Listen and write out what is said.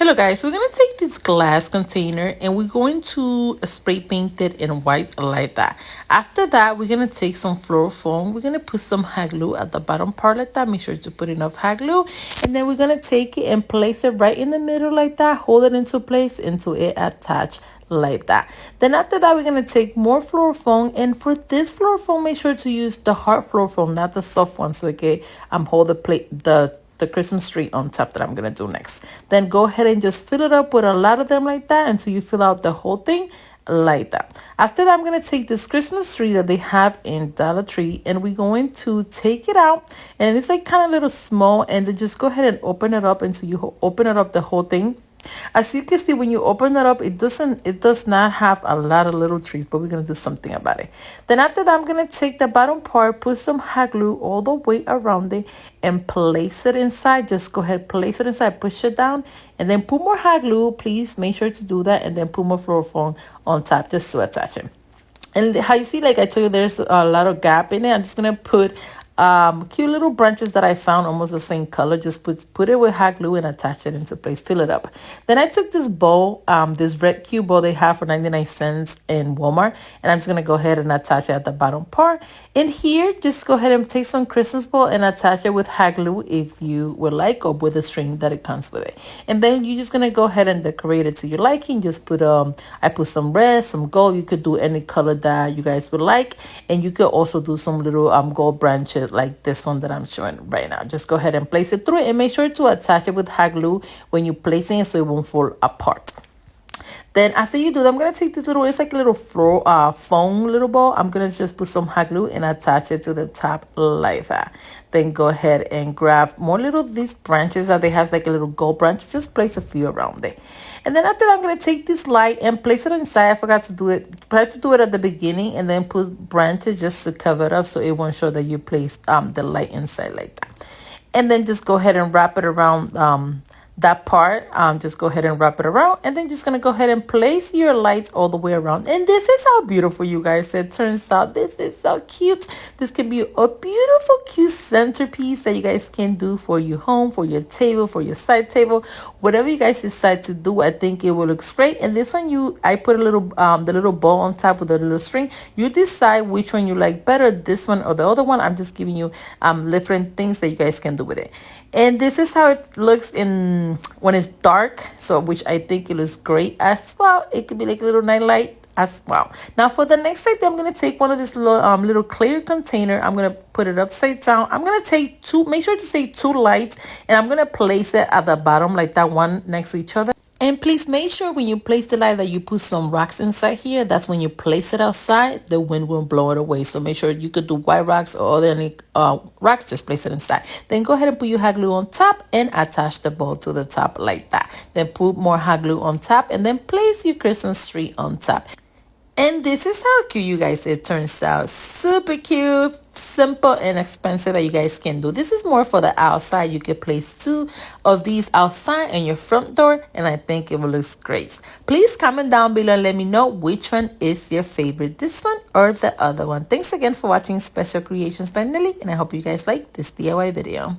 Hello guys, we're going to take this glass container and we're going to spray paint it in white like that. After that, we're going to take some floral foam. We're going to put some hot glue at the bottom part like that. Make sure to put enough hot glue. And then we're going to take it and place it right in the middle like that. Hold it into place until it attach like that. Then after that, we're going to take more floral foam. And for this floral foam, make sure to use the hard floral foam, not the soft one. So okay, hold the Christmas tree on top that I'm gonna do next. Then go ahead and just fill it up with a lot of them like that until you fill out the whole thing like that. After that, I'm gonna take this Christmas tree that they have in Dollar Tree and we're going to take it out, and it's like kind of little small, and then just go ahead and open it up until you open it up the whole thing. As you can see, when you open it up, it does not have a lot of little trees, but we're going to do something about it. Then after that, I'm going to take the bottom part, put some hot glue all the way around it and place it inside. Just go ahead, place it inside, push it down, and then put more hot glue. Please make sure to do that, and then put more floral foam on top just to attach it. And how you see, like I told you, there's a lot of gap in it. I'm just gonna put cute little branches that I found almost the same color. Just put it with hot glue and attach it into place, fill it up. Then I took this bowl, this red cute bowl they have for 99 cents in Walmart, and I'm just gonna go ahead and attach it at the bottom part. In here, just go ahead and take some Christmas ball and attach it with hot glue if you would like, or with a string that it comes with it. And then you're just gonna go ahead and decorate it to your liking. Just put I put some red, some gold. You could do any color that you guys would like, and you could also do some little gold branches like this one that I'm showing right now. Just go ahead and place it through it, and make sure to attach it with hot glue when you're placing it so it won't fall apart. Then after you do that, I'm going to take this little, it's like a little foam little ball. I'm going to just put some hot glue and attach it to the top like that. Then go ahead and grab more little these branches that they have, like a little gold branch. Just place a few around it. And then after that, I'm going to take this light and place it inside. I forgot to do it. Try to do it at the beginning and then put branches just to cover it up so it won't show that you placed the light inside like that. And then just go ahead and wrap it around that part. Just go ahead and wrap it around, and then just gonna go ahead and place your lights all the way around. And this is how beautiful, you guys, it turns out. This is so cute. This can be a beautiful cute centerpiece that you guys can do for your home, for your table, for your side table, whatever you guys decide to do. I think it will look great. And this one, I put a little the little ball on top with a little string. You decide which one you like better, this one or the other one. I'm just giving you different things that you guys can do with it. And this is how it looks when it's dark, so which I think it looks great as well. It could be like a little night light as well. Now for the next item, I'm gonna take one of this little clear container. I'm gonna put it upside down. I'm gonna take make sure to take two lights, and I'm gonna place it at the bottom like that, one next to each other. And please make sure when you place the light that you put some rocks inside here. That's when you place it outside, the wind will blow it away. So make sure you could do white rocks or other rocks, just place it inside. Then go ahead and put your hot glue on top and attach the ball to the top like that. Then put more hot glue on top and then place your Christmas tree on top. And this is how cute, you guys, it turns out. Super cute, simple, and expensive that you guys can do. This is more for the outside. You can place two of these outside in your front door, and I think it will look great. Please comment down below and let me know which one is your favorite, this one or the other one. Thanks again for watching Special Creations by Nelly, and I hope you guys like this DIY video.